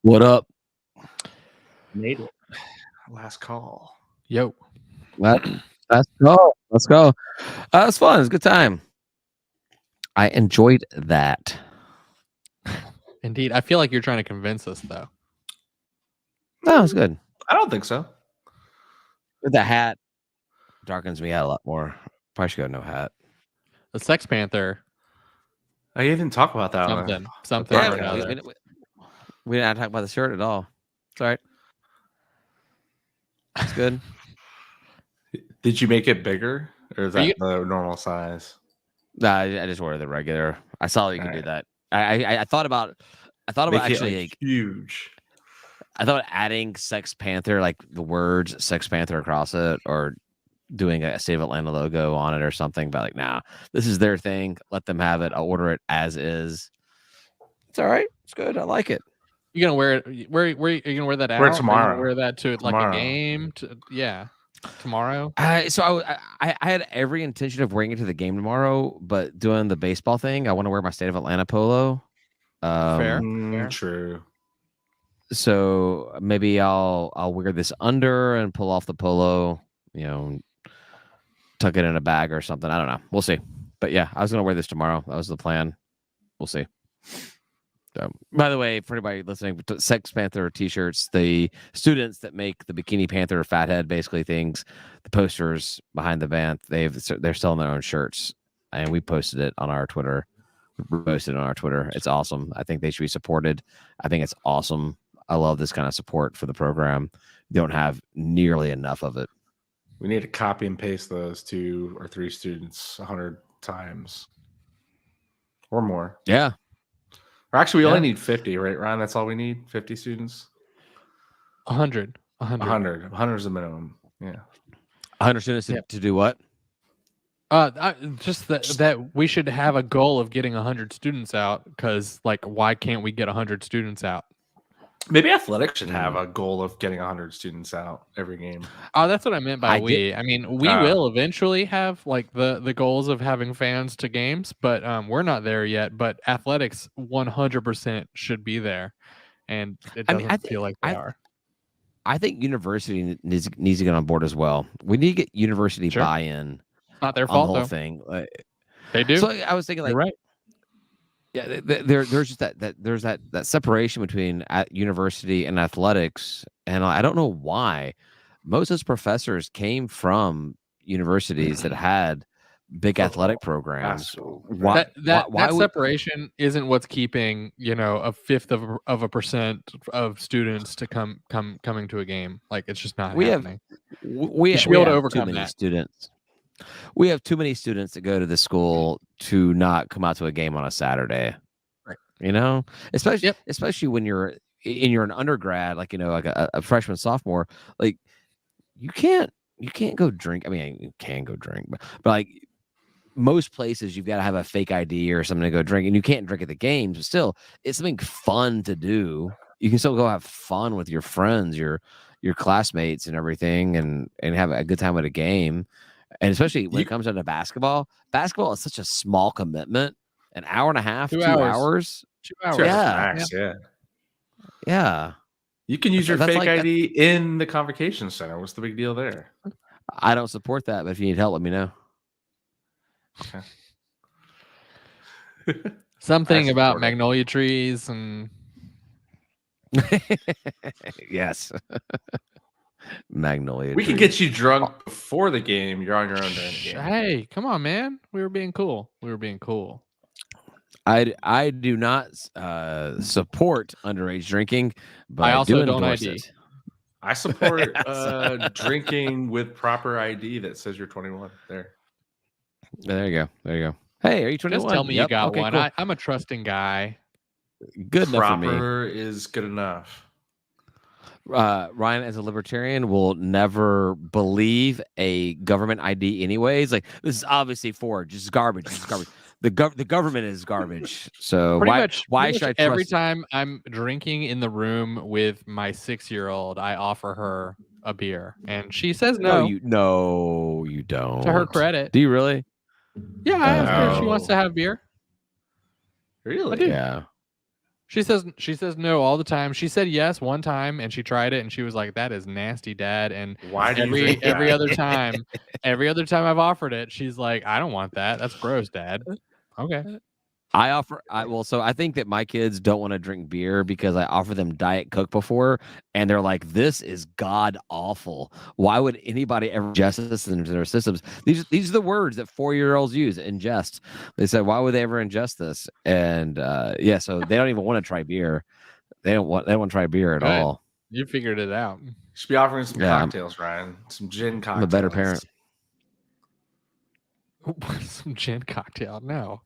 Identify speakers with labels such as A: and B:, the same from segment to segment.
A: What up?
B: Made it. Last call.
C: Yo.
A: Let's go. Let's go. It's fun. It's a good time. I enjoyed that.
C: Indeed. I feel like you're trying to convince us, though.
A: No, it's good.
B: I don't think so.
A: With the hat darkens me out a lot more. Probably should go no hat.
C: The Sex Panther.
B: I didn't talk about that.
C: Something
A: Yeah,
C: or another.
A: we didn't talk about the shirt at all. It's all right. It's good.
B: Did you make it bigger, or is that the normal size?
A: Nah, I just wore the regular. I saw you could do that. I thought about actually like
B: huge.
A: I thought adding Sex Panther, like the words Sex Panther across it, or doing a State of Atlanta logo on it or something. But like, nah, this is their thing. Let them have it. I'll order it as is. It's all right. It's good. I like it.
C: You gonna wear it? Where are you gonna wear that out?
B: Wear it tomorrow.
C: Are you gonna wear that to like a game? Tomorrow.
A: So I had every intention of wearing it to the game tomorrow, but doing the baseball thing, I want to wear my State of Atlanta polo.
C: Fair.
B: True.
A: So maybe I'll wear this under and pull off the polo, tuck it in a bag or something. I don't know. We'll see. But yeah, I was gonna wear this tomorrow. That was the plan. We'll see. So, by the way, for anybody listening, Sex Panther t-shirts, the students that make the Bikini Panther fathead basically things, the posters behind the band, they're selling their own shirts, and we posted it on our Twitter. It's awesome. I think they should be supported. I think it's awesome. I love this kind of support for the program. We don't have nearly enough of it.
B: We need to copy and paste those 2 or 3 students 100 times or more.
A: Yeah.
B: Or actually, we only need 50, right, Ryan? That's all we need? 50 students?
C: 100.
B: 100 is the minimum. Yeah.
A: 100 students to do what?
C: Just that we should have a goal of getting 100 students out, because like, why can't we get 100 students out?
B: Maybe athletics should have a goal of getting 100 students out every game.
C: Oh, that's what I meant by we. I mean, we will eventually have like the goals of having fans to games, but we're not there yet. But athletics 100% should be there, and it doesn't feel like they are.
A: I think university needs to get on board as well. We need to get university buy-in.
C: It's not their fault,
A: the whole
C: though.
A: thing.
C: They do.
A: So I was thinking, like,
C: you're right.
A: Yeah, there's just there's that separation between university and athletics, and I don't know why. Most of those professors came from universities that had big athletic programs.
C: Why separation isn't what's keeping 0.1% of students to coming to a game. Like, it's just not happening.
A: We
C: should be able to overcome that.
A: Students. We have too many students that go to the school to not come out to a game on a Saturday,
C: right?
A: Especially when you're an undergrad, like a freshman, sophomore. Like, you can't go drink. I mean, you can go drink, but like most places, you've got to have a fake ID or something to go drink, and you can't drink at the games. But still, it's something fun to do. You can still go have fun with your friends, your classmates, and everything, and have a good time at a game. And especially when it comes down to basketball is such a small commitment. An hour and a half, 2 hours.
C: 2 hours.
B: Max,
A: yeah.
B: You can use your fake ID in the convocation center. What's the big deal there?
A: I don't support that, but if you need help, let me know.
B: Okay.
C: Something about magnolia trees and
A: yes. Magnolia.
B: We can get you drunk before the game. You're on your own during the game.
C: Hey, come on, man. We were being cool.
A: I do not support underage drinking, but
C: I also
A: don't
C: ID.
A: It.
B: I support drinking with proper ID that says you're 21. There
A: you go. Hey, are you 21?
C: Just tell me you got one.
A: Cool.
C: I'm a trusting guy.
A: Good enough for me.
B: Proper is good enough.
A: Ryan, as a libertarian, will never believe a government ID anyways. Like, this is obviously forged. It's garbage. The government is garbage. So why should I trust?
C: Every time I'm drinking in the room with my 6-year-old, I offer her a beer, and she says no.
A: No, you don't.
C: To her credit.
A: Do you really?
C: Yeah, I asked her if she wants to have beer.
B: Really?
C: I do.
A: Yeah.
C: She says no all the time. She said yes one time, and she tried it, and she was like, "That is nasty, Dad." And
B: Why do you think
C: every
B: that?
C: other time I've offered it, she's like, "I don't want that. That's gross, Dad." Okay.
A: So I think that my kids don't want to drink beer because I offer them Diet Coke before, and they're like, "This is god awful. Why would anybody ever ingest this into their systems?" These are the words that 4-year-olds use. Ingest. They said, "Why would they ever ingest this?" And yeah, so they don't even want to try beer. They don't want to try beer at
C: Good.
A: all.
C: You figured it out.
B: You should be offering some cocktails, Ryan. Some gin cocktails.
A: I'm a better parent.
C: Some gin cocktail? No.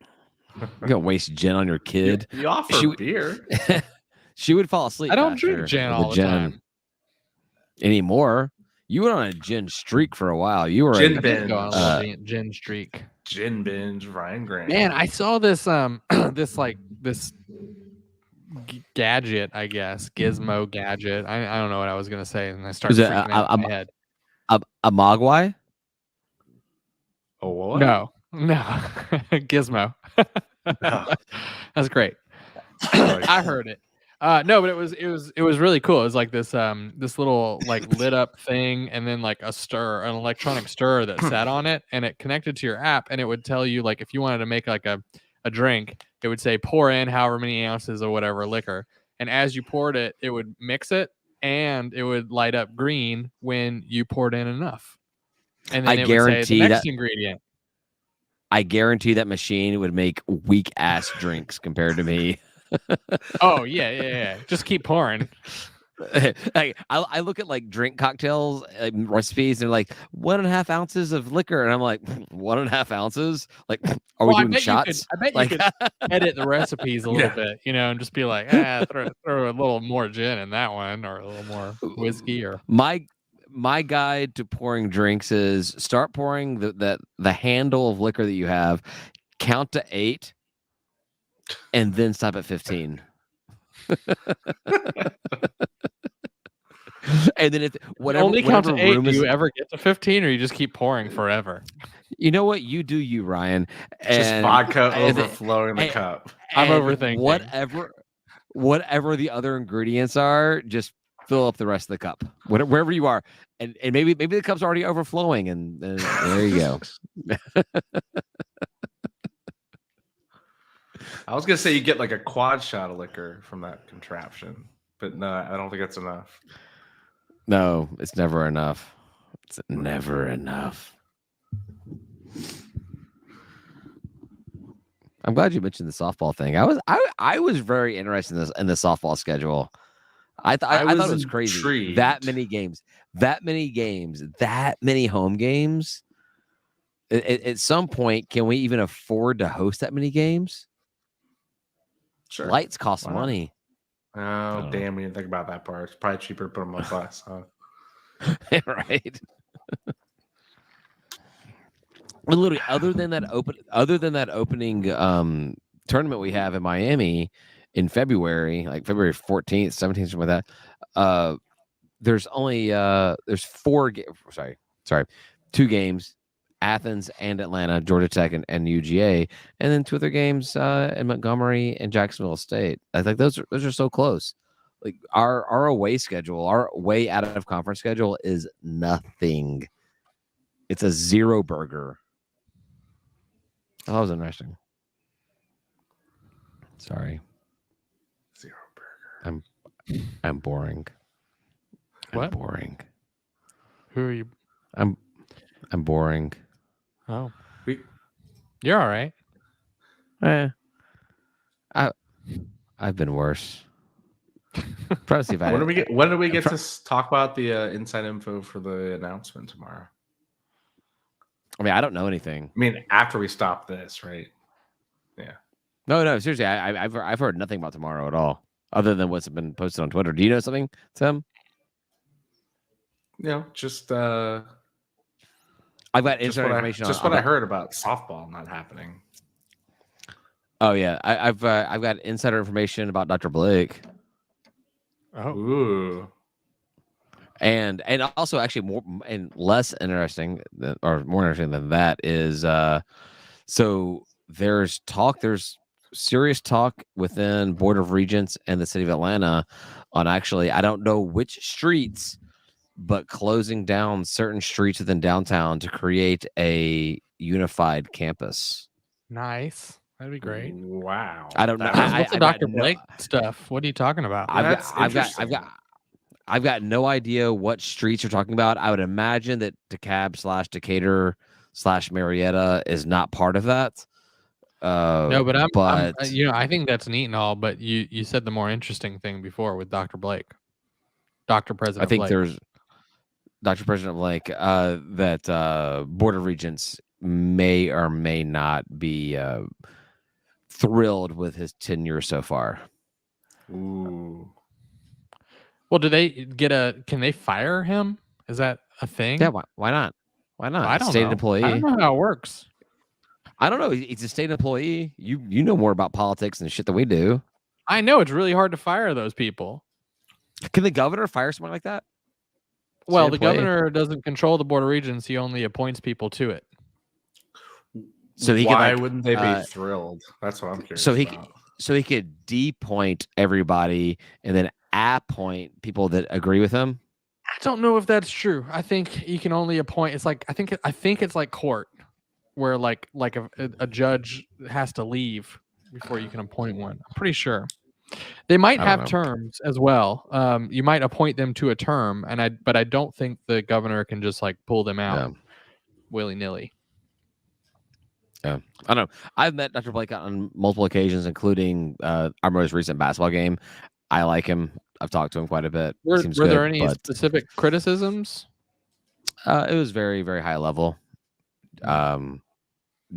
A: You're gonna waste gin on your kid.
B: You offer beer.
A: She would fall asleep.
C: I don't drink gin all the time
A: anymore. You went on a gin streak for a while. You were
B: gin binge.
C: Gin streak.
B: Gin binge. Ryan Grant.
C: Man, I saw this this gadget, I guess, gizmo gadget. I don't know what I was gonna say, and I started freaking out in my head.
A: A mogwai?
B: Oh, what?
C: No, gizmo.
B: No.
C: That's great. I heard it. No, but it was really cool. It was like this little like lit up thing, and then like an electronic stirrer that sat on it, and it connected to your app, and it would tell you like if you wanted to make like a drink, it would say pour in however many ounces or whatever liquor, and as you poured it, it would mix it, and it would light up green when you poured in enough, and then it would say the next ingredient.
A: I guarantee that machine would make weak ass drinks compared to me.
C: Oh yeah. Just keep pouring.
A: I look at like drink cocktails recipes and they're like 1.5 ounces of liquor, and I'm like 1.5 ounces. Like, are we doing shots?
C: I bet you could edit the recipes a little bit, and just be like, throw a little more gin in that one, or a little more whiskey. Or
A: my guide to pouring drinks is start pouring the handle of liquor that you have, count to 8, and then stop at 15. And then whatever
C: only count to 8. Do you
A: is,
C: ever get to 15, or you just keep pouring forever?
A: You know what? You do you, Ryan.
B: Just vodka overflowing the cup.
C: I'm overthinking.
A: Whatever the other ingredients are, just fill up the rest of the cup. Wherever you are. And maybe the cup's already overflowing, and there you go.
B: I was gonna say you get like a quad shot of liquor from that contraption, but no, I don't think that's enough.
A: No, it's never enough. It's never enough. I'm glad you mentioned the softball thing. I was very interested in the softball schedule. I thought it was crazy.
B: Intrigued.
A: That many games, that many home games. At some point, can we even afford to host that many games?
B: Sure.
A: Lights cost money.
B: Oh, damn! We didn't think about that part. It's probably cheaper to put them on bus, huh?
A: Right. Literally, other than that opening tournament we have in Miami in February, like February 14th, 17th, something like that. There's only there's 2 games, Athens and Atlanta, Georgia Tech and UGA, and then 2 other games in Montgomery and Jacksonville State. I think those are so close. Like our away schedule, our way out of conference schedule is nothing. It's a 0 burger. Oh, that was interesting. Sorry.
B: 0 burger.
A: I'm boring.
C: What?
A: I'm boring.
C: Who are you?
A: I'm boring.
C: Oh, you're all right.
A: I've been worse. Try to see if
B: When do we get to talk about the inside info for the announcement tomorrow?
A: I mean, I don't know anything.
B: I mean, after we stop this, right? Yeah.
A: No, seriously, I've heard nothing about tomorrow at all, other than what's been posted on Twitter. Do you know something, Tim?
B: Just
A: I've got inside information.
B: What I heard about softball not happening.
A: Oh yeah, I've got insider information about Dr. Blake.
C: Oh,
B: ooh.
A: And also actually more and less interesting or more interesting than that is so there's serious talk within Board of Regents and the city of Atlanta on actually, I don't know which streets, but closing down certain streets within downtown to create a unified campus.
C: Nice. That'd be great.
B: Wow.
A: I don't know.
C: What's the
A: I've
C: Dr.
A: got
C: Blake stuff? What are you talking about?
A: I've got no idea what streets you're talking about. I would imagine that DeKalb / Decatur / Marietta is not part of that.
C: No, but I'm you know, I think that's neat and all, but you said the more interesting thing before with Dr. Blake. Dr. President
A: I think
C: Blake.
A: there's Dr. President Blake that Board of Regents may or may not be thrilled with his tenure so far.
B: Ooh.
C: Well, can they fire him? Is that a thing?
A: Yeah, why not? Why not?
C: I don't
A: state
C: know.
A: employee.
C: I don't know how it works.
A: I don't know. He's a state employee. You know more about politics and shit than we do.
C: I know it's really hard to fire those people.
A: Can the governor fire someone like that?
C: Well, the governor doesn't control the Board of Regents. He only appoints people to it.
A: So
B: why wouldn't they be thrilled? That's what I'm curious about.
A: So he could depoint everybody and then appoint people that agree with him.
C: I don't know if that's true. I think you can only appoint. It's like I think it's like court, where like a judge has to leave before you can appoint one. I'm pretty sure. They might have terms as well. You might appoint them to a term, but I don't think the governor can just like pull them out willy-nilly.
A: Yeah, I don't know. I've met Dr. Blake on multiple occasions, including our most recent basketball game. I like him. I've talked to him quite a bit.
C: Were there any specific criticisms?
A: It was very, very high level.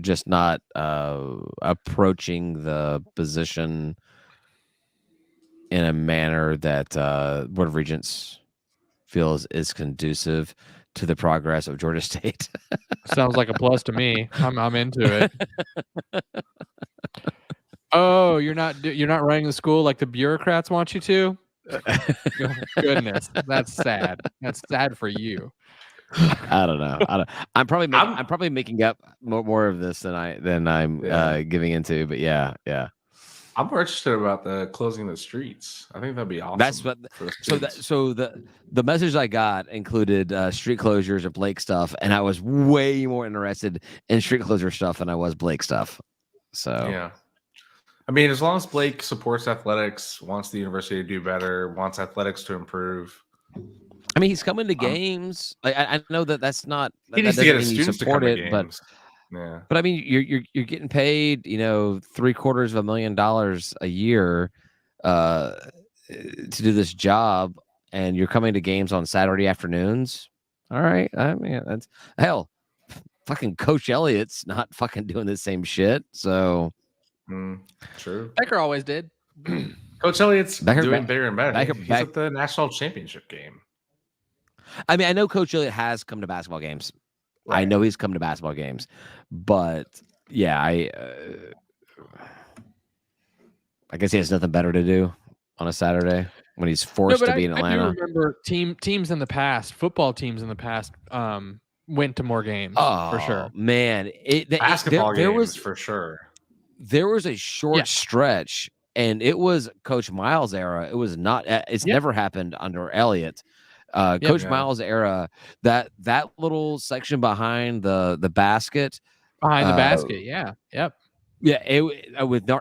A: Just not approaching the position in a manner that Board of Regents feels is conducive to the progress of Georgia State.
C: Sounds like a plus to me. I'm into it. Oh, you're not running the school like the bureaucrats want you to? Goodness, that's sad. That's sad for you.
A: I don't know. I'm probably making up more of this than I'm giving into. But yeah.
B: I'm more interested about the closing the streets. I think that'd be awesome.
A: That's what. So the message I got included street closures of Blake stuff, and I was way more interested in street closure stuff than I was Blake stuff. So
B: yeah, I mean, as long as Blake supports athletics, wants the university to do better, wants athletics to improve.
A: I mean, he's coming to games. I know that's not.
B: He needs to get his students to come to games.
A: But I mean, you're getting paid, $750,000 a year to do this job, and you're coming to games on Saturday afternoons. All right, I mean that's hell. Fucking Coach Elliott's not fucking doing the same shit. So
B: true.
C: Becker always did.
B: Coach Elliott's doing bigger and better. He's at the national championship game.
A: I mean, I know Coach Elliott has come to basketball games. Right. I know he's come to basketball games, but yeah, I guess he has nothing better to do on a Saturday when he's forced to be in Atlanta.
C: I do remember teams in the past, football teams in the past, went to more games for sure.
A: Man,
B: basketball games for sure.
A: There was a short stretch, and it was Coach Miles' era. It was not. It's never happened under Elliott. Coach Miles' era, that little section behind the basket, with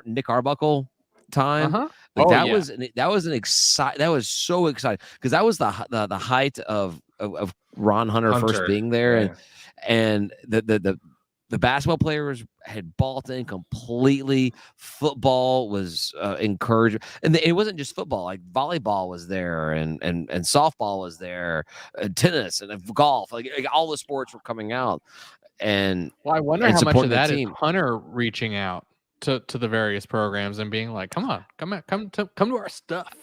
A: Nick Arbuckle time. That was so exciting because that was the height of Ron Hunter first being there, and the basketball players had bought in completely. Football was encouraged, and it wasn't just football. Like volleyball was there, and softball was there, tennis and golf. Like all the sports were coming out. And
C: I wonder how much of that is Hunter reaching out to the various programs and being like, "Come to our stuff."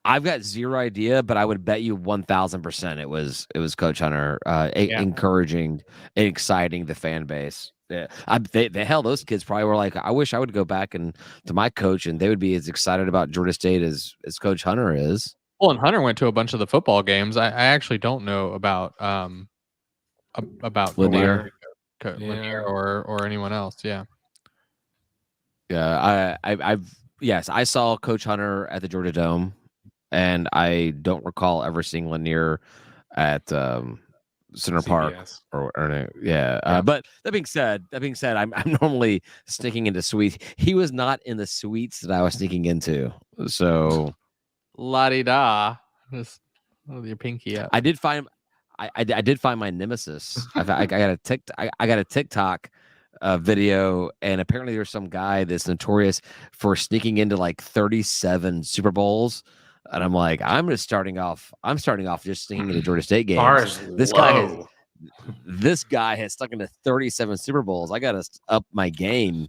A: I've got zero idea, but I would bet you 1,000% it was Coach Hunter encouraging and exciting the fan base. Yeah, hell, those kids probably were like, I wish I would go back to my coach, and they would be as excited about Georgia State as Coach Hunter is.
C: Well, and Hunter went to a bunch of the football games. I actually don't know about
A: Lanier
C: or anyone else. Yeah.
A: Yeah, yes, I saw Coach Hunter at the Georgia Dome, and I don't recall ever seeing Lanier at Center Park
B: CBS.
A: yeah.
B: Yeah.
A: But that being said, I'm normally sneaking into suites. He was not in the suites that I was sneaking into, so
C: La di da. Just with your pinky up.
A: I did find I did find my nemesis. I got a TikTok video, and apparently there's some guy that's notorious for sneaking into like 37 Super Bowls. And I'm like, I'm starting off just sneaking into Georgia State
B: Bar
A: games.
B: is
A: This
B: low.
A: guy has stuck into 37 Super Bowls. I gotta up my game.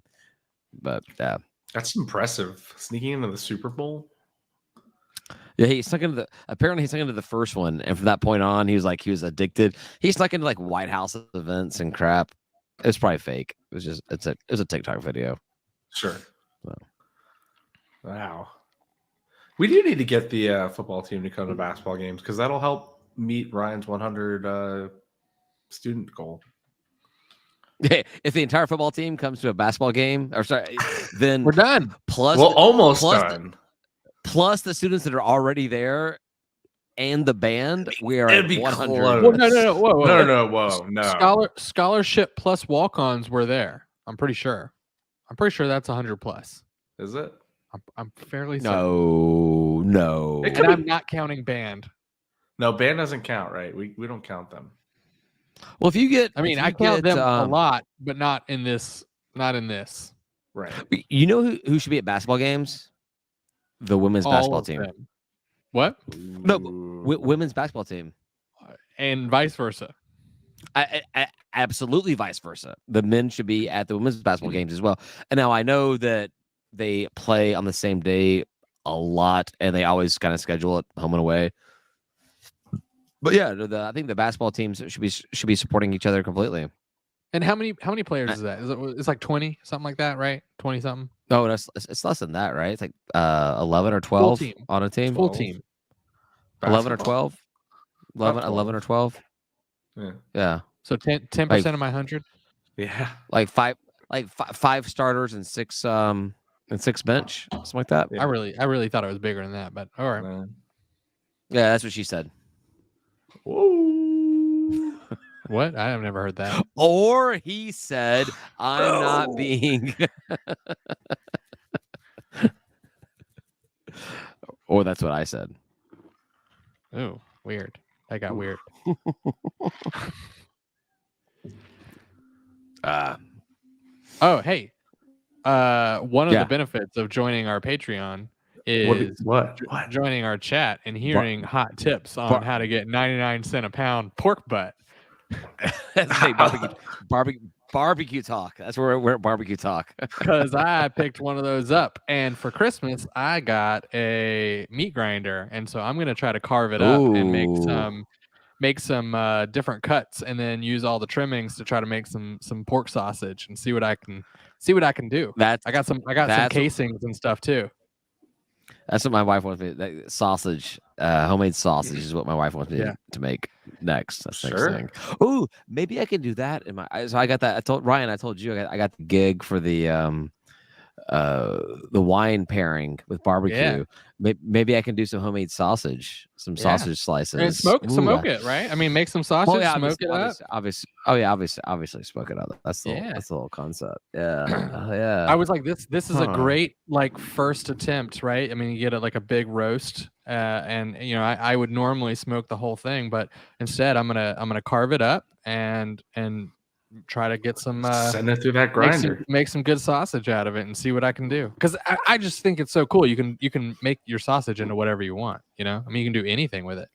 A: But
B: That's impressive. Sneaking into the Super Bowl.
A: yeah, he snuck into the first one, and from that point on, he was addicted. He snuck into like White House events and crap. It was probably fake. It was a TikTok video.
B: Sure.
A: So.
B: Wow. We do need to get the football team to come to basketball games because that'll help meet Ryan's 100 student goal.
A: If the entire football team comes to a basketball game, then
C: we're done.
B: Almost done.
A: Plus the students that are already there and the band, we are
B: It'd
A: at
B: be
A: 100.
B: close.
C: Whoa.
B: No.
C: Scholarship plus walk-ons were there. I'm pretty sure that's 100 plus.
B: Is it?
C: I'm fairly certain.
A: No.
C: And I'm not counting band.
B: No, band doesn't count, right? We don't count them.
A: Well,
C: I count them a lot, but not in this.
B: Right.
A: You know who should be at basketball games? The women's basketball team.
C: Them. What?
A: No, women's basketball team.
C: And vice versa.
A: I absolutely vice versa. The men should be at the women's basketball games as well. And now I know that they play on the same day a lot, and they always kind of schedule it home and away. But yeah, I think the basketball teams should be supporting each other completely.
C: And how many players is that? It's like 20, something like that, right? 20 something.
A: No, it's less than that, right? It's like 11 or 12 on a team.
C: Full team.
A: 11 or 12. 11 or 12. Yeah.
C: So 10% of my 100.
B: Yeah.
A: Like five starters and six bench, something like that.
C: Yeah. I really thought it was bigger than that, but all right.
A: Yeah, that's what she said.
B: Whoa.
C: What? I have never heard that.
A: Or he said, I'm not being. Or that's what I said.
C: Oh, weird. That got weird. Oh, hey. One of the benefits of joining our Patreon is
B: what?
C: Joining our chat and hearing hot tips on how to get 99 cents a pound pork butt.
A: Hey, barbecue talk. That's where we're at barbecue talk.
C: Because I picked one of those up, and for Christmas I got a meat grinder, and so I'm gonna try to carve it up and make some different cuts, and then use all the trimmings to try to make some pork sausage and see what I can do. I got some casings and stuff too.
A: That's what my wife wants me. That sausage, homemade sausage, is what my wife wants me to make next. That's the next thing. Ooh, maybe I can do that in my. So I got that. I told Ryan. I told you I got the gig for the wine pairing with barbecue. Yeah. Maybe I can do some homemade sausage, sausage slices,
C: and smoke it, right? I mean, make some sausage, smoke it up.
A: Obviously, smoke it up. That's the whole concept. Yeah, yeah.
C: I was like, this is a great first attempt, right? I mean, you get a big roast, and I would normally smoke the whole thing, but instead, I'm gonna carve it up and try to get some
B: send it through that grinder,
C: make some good sausage out of it, and see what I can do. Because I just think it's so cool. You can make your sausage into whatever you want. I mean, you can do anything with it.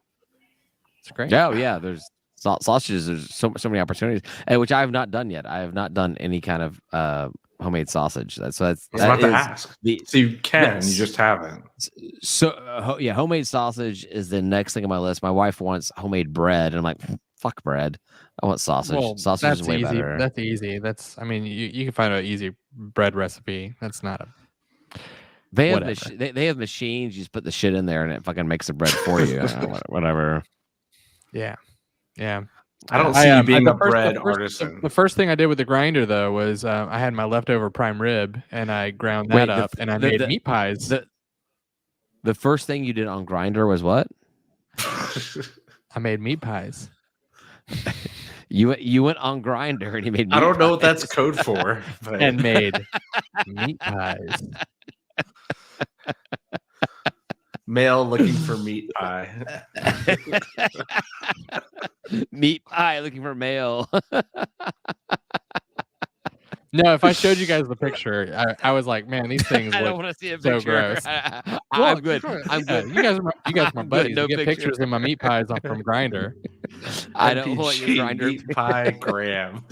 C: It's great.
A: Yeah. There's sausages. There's so many opportunities, which I have not done yet. I have not done any kind of homemade sausage. That's
B: to ask. So you can, you just haven't.
A: So homemade sausage is the next thing on my list. My wife wants homemade bread, and I'm like, fuck bread. I want sausage.
C: Well,
A: sausage is way
C: easy.
A: better.
C: That's easy. I mean, you can find an easy bread recipe. That's not a.
A: They have machines. You just put the shit in there, and it fucking makes the bread for you. Whatever.
C: Yeah.
B: I don't see you being
C: the
B: a bread artisan.
C: The first thing I did with the grinder though was I had my leftover prime rib and I ground that up and I made meat pies.
A: The first thing you did on Grinder was what?
C: I made meat pies.
A: You went on Grinder and you made meat
B: I don't know
A: pies.
B: what that's code for. But...
C: And made meat pies.
B: Male looking for meat pie.
A: Meat pie looking for male.
C: No, if I showed you guys the picture, I was like, man, these things
A: I don't
C: look
A: want to see a
C: so
A: picture.
C: gross.
A: I'm good. I'm good.
C: You guys are my buddies.
A: No
C: You get
A: picture.
C: pictures of my meat pies from Grinder.
A: I don't want your Grinder
B: meat pie Graham.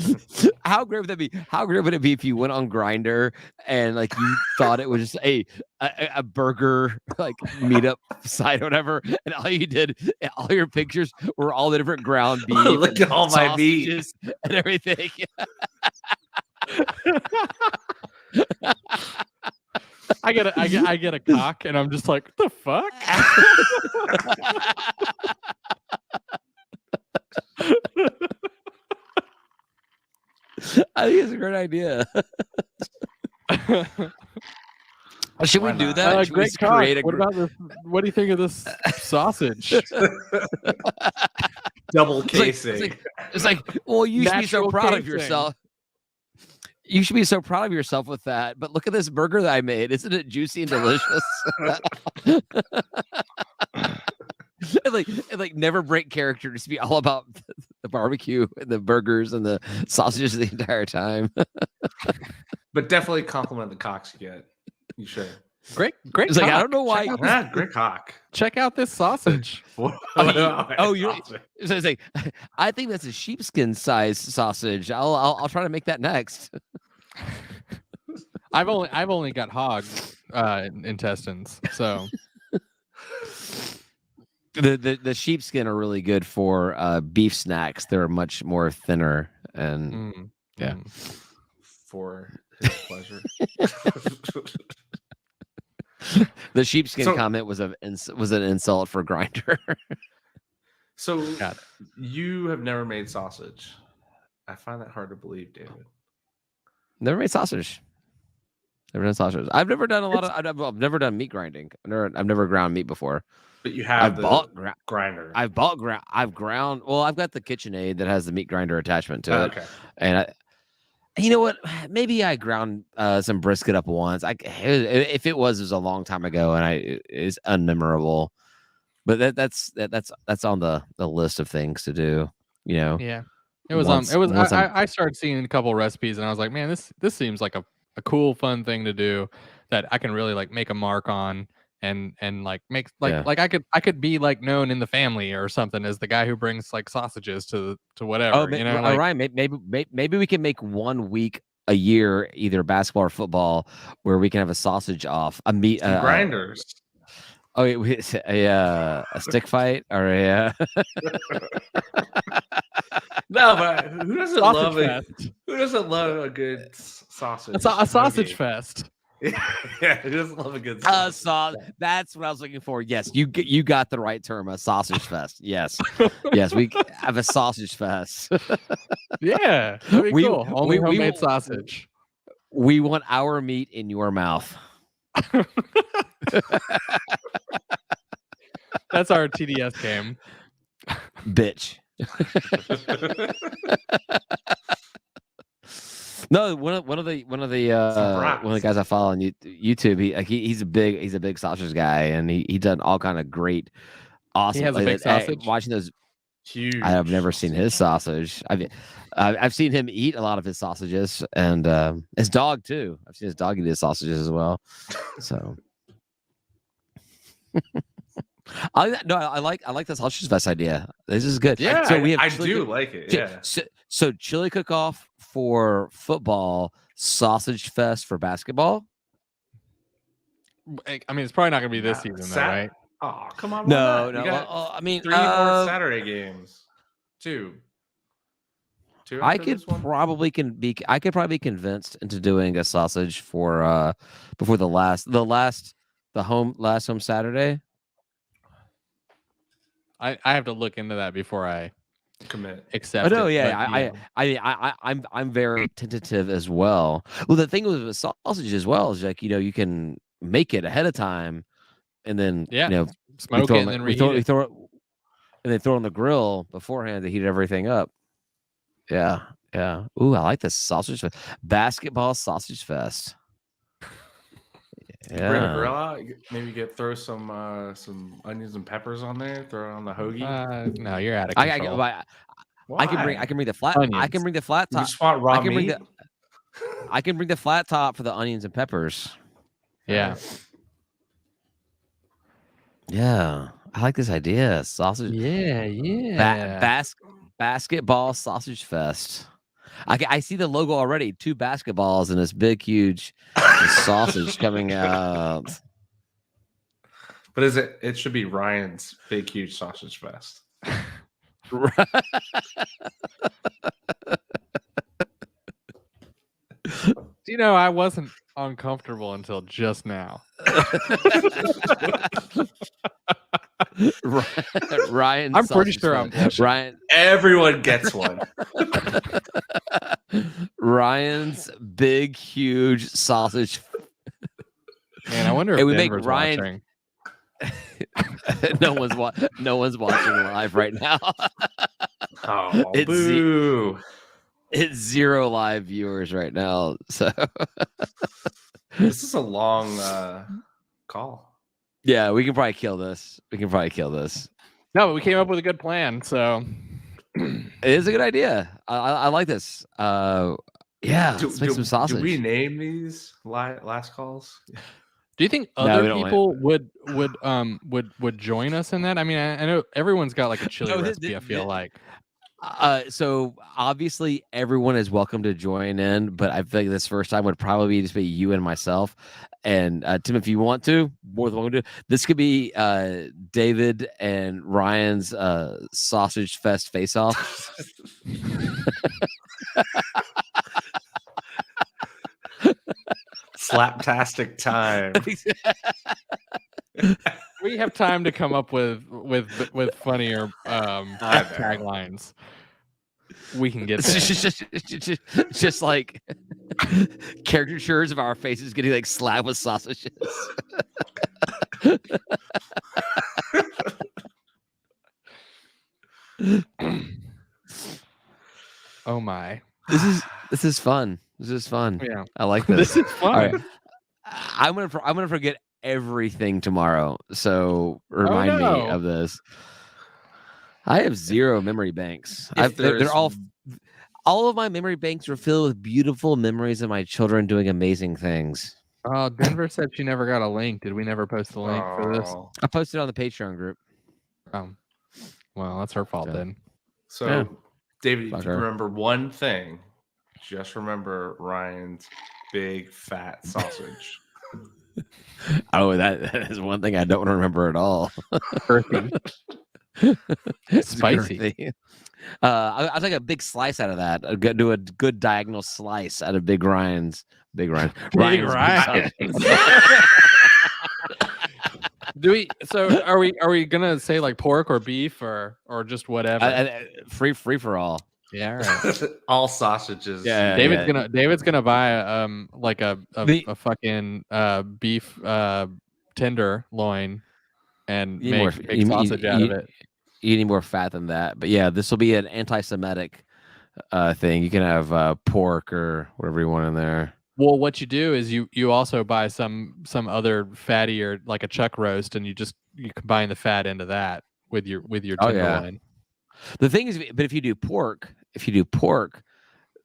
A: How great would that be? How great would it be if you went on Grinder and like you thought it was just a burger like meetup site or whatever, and all you did, all your pictures were all the different ground beef.
B: Look at all my meat
A: and everything.
C: I get a cock and I'm just like, what the fuck?
A: I think it's a great idea. Should we do that? Should
C: great cock. What about this? What do you think of this sausage?
B: Double casing.
A: It's like, well, you should be so proud of yourself. You should be so proud of yourself with that. But look at this burger that I made. Isn't it juicy and delicious? and like never break character. Just be all about the barbecue and the burgers and the sausages the entire time.
B: But definitely compliment the cocks you get. You should.
C: Great.
A: It's like, I don't know why.
B: Great cock.
C: Check out this sausage.
A: It's like, I think that's a sheepskin size sausage. I'll try to make that next.
C: I've only got hog intestines, so
A: the sheepskin are really good for beef snacks. They're much more thinner and
B: for his pleasure.
A: The sheepskin comment was an insult for Grinder.
B: So you have never made sausage. I find that hard to believe, David.
A: Never made sausage. Never done sausage. I've never done I've never done meat grinding. I've never ground meat before.
B: But you have grinder.
A: I've ground. Well, I've got the KitchenAid that has the meat grinder attachment to it.
B: Okay.
A: And you know what? Maybe I ground some brisket up once. If it was a long time ago, and it's unmemorable. But that's on the list of things to do. You know.
C: Yeah. It was I started seeing a couple recipes, and I was like, man, this seems like a cool, fun thing to do that I can really like make a mark on. And like make like I could be like known in the family or something as the guy who brings like sausages to whatever.
A: Oh, you know, Ryan, maybe we can make 1 week a year, either basketball or football, where we can have a sausage off, a meat
B: grinders.
A: A stick fight or a.
B: No, but who doesn't love a good sausage?
C: It's a sausage fest.
B: Yeah, he doesn't love a good sauce.
A: That's what I was looking for. Yes, you got the right term, a sausage fest. Yes, yes, we have a sausage fest.
C: Yeah, that'd be cool. Only homemade sausage.
A: We want our meat in your mouth.
C: That's our TDS game,
A: bitch. No, one of the guys I follow on YouTube. He's a big sausage guy, and he done all kind of great, awesome.
C: He has a big sausage.
A: Watching those,
B: huge.
A: I have never seen his sausage. I've seen him eat a lot of his sausages, and his dog too. I've seen his dog eat his sausages as well. So, I like the sausage fest idea. This is good.
B: Yeah,
A: so we have
B: I do like it. Yeah.
A: So chili cook-off for football, sausage fest for basketball.
C: I mean, it's probably not going to be this season, though, right?
B: Oh, come on!
A: No.
B: I mean, 3 more Saturday games. 2.
A: I could probably be convinced into doing a sausage for before the last home Saturday.
C: I have to look into that before I
B: commit.
C: accept.
A: no,
C: it,
A: yeah,
C: but,
A: I'm very tentative as well. Well, the thing with sausage as well is like you can make it ahead of time, and then
C: smoke it and then reheat it.
A: we throw it, and then throw it on the grill beforehand to heat everything up. Yeah, yeah. Ooh, I like this sausage basketball sausage fest.
B: Bring a grill out. Maybe throw some onions and peppers on there. Throw it on the hoagie.
C: No, you're out of control.
A: I can bring the flat.
C: Onions.
A: I can bring the flat top.
B: You just want raw meat?
A: I can bring the flat top for the onions and peppers.
C: Yeah.
A: Yeah, I like this idea. Sausage.
C: Yeah.
A: Basketball sausage fest. I see the logo already. 2 basketballs and this big, huge sausage coming out.
B: But it should be Ryan's big, huge sausage fest.
C: I wasn't uncomfortable until just now.
A: Ryan,
C: I'm pretty sure I'm
A: Ryan.
B: Everyone gets one.
A: Ryan's big, huge sausage.
C: Man, I wonder if
A: we
C: Denver's
A: make Ryan. No one's watching live right now.
B: Oh, boo!
A: It's 0 live viewers right now. So
B: this is a long call.
A: Yeah, we can probably kill this.
C: No, but we came up with a good plan, so
A: it is a good idea. I like this. Yeah, let's make some sausage.
B: Do we name these last calls?
C: Do you think other people would join us in that? I mean, I know everyone's got like a chili recipe. I feel like.
A: So obviously everyone is welcome to join in, but I feel like this first time would probably just be you and myself. And Tim, if you want to, more than welcome to. This could be David and Ryan's sausage fest face off.
B: Slaptastic time.
C: We have time to come up with funnier taglines. We can get there.
A: just like caricatures of our faces getting like slapped with sausages.
C: Oh my!
A: This is fun.
C: Yeah,
A: I like this.
C: This is fun.
A: All right. I'm gonna forget everything tomorrow, so remind me of this. I have 0 memory banks. They're all of my memory banks are filled with beautiful memories of my children doing amazing things.
C: Oh, Denver said she never got a link. Did we never post the link for this?
A: I posted it on the Patreon group.
C: Well, that's her fault then.
B: So, yeah. David, if you remember one thing, just remember Ryan's big fat sausage.
A: Oh, that is one thing I don't remember at all.
C: Earthy. Spicy.
A: I'll take a big slice out of that. I'll do a good diagonal slice out of Big Ryan's. Ryan's.
C: So are we gonna say like pork or beef or just whatever?
A: Free for all.
C: Yeah, right.
B: All sausages.
C: Yeah, David's gonna buy like a fucking beef tenderloin and make sausage out of it.
A: You need more fat than that, but yeah, this will be an anti-Semitic thing. You can have pork or whatever you want in there.
C: Well, what you do is you also buy some other fatty or like a chuck roast, and you combine the fat into that with your tenderloin.
A: The thing is, but if you do pork,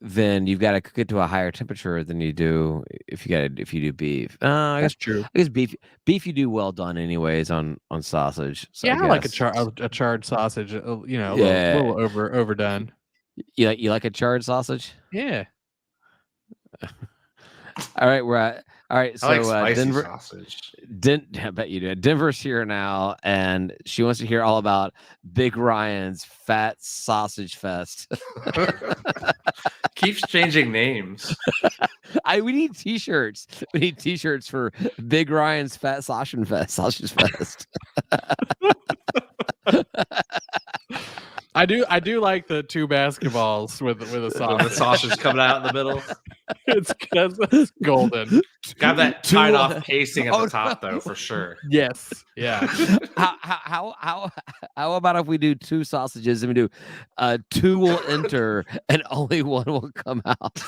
A: then you've got to cook it to a higher temperature than you do if you do beef. I guess
C: true.
A: I guess beef you do well done anyways on sausage. So
C: yeah, I like a charred sausage. A little overdone.
A: You like a charred sausage?
C: Yeah.
A: All right, all right. So
B: I like spicy
A: Denver
B: sausage.
A: I bet you do. Denver's here now, and she wants to hear all about Big Ryan's Fat Sausage Fest.
B: Keeps changing names.
A: We need T-shirts. We need T-shirts for Big Ryan's Fat Sausage Fest.
C: I do like the 2 basketballs with a sausage.
B: The sausage coming out in the middle.
C: It's golden.
B: Got that tied off pacing at the top though, for sure.
C: Yes. Yeah.
A: How about if we do 2 sausages and we do 2 will enter and only 1 will come out?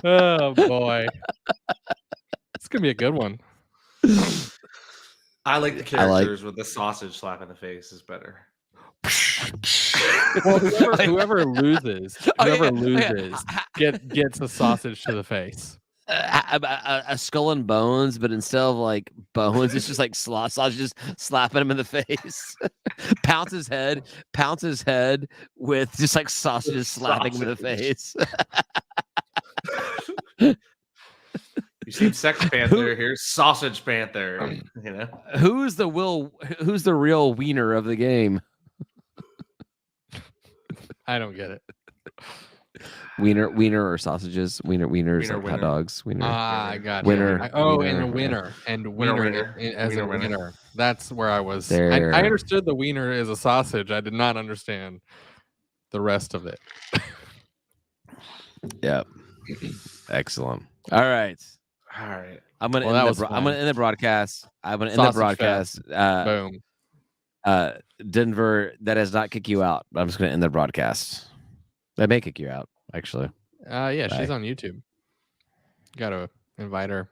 C: Oh boy. It's gonna be a good one.
B: I like the characters with the sausage slap in the face is better.
C: Well, whoever loses gets a sausage to the face.
A: A skull and bones, but instead of like bones, it's just like sausages slapping him in the face. Pounce his head with just like sausages slapping him in the face.
B: You seen Sex Panther? Here's Sausage Panther. You know,
A: who's the real wiener of the game?
C: I don't get it.
A: Wiener or sausages? Wieners like hot dogs. Wiener.
C: I got
A: winner.
C: And a winner. And wiener as a winner. That's where I was. I understood the wiener is a sausage. I did not understand the rest of it.
A: Yep. Excellent. All right. I'm gonna end the broadcast.
C: Boom.
A: Denver, that does not kick you out. But I'm just gonna end the broadcast. That may kick you out, actually.
C: Yeah, she's on YouTube. Gotta invite her.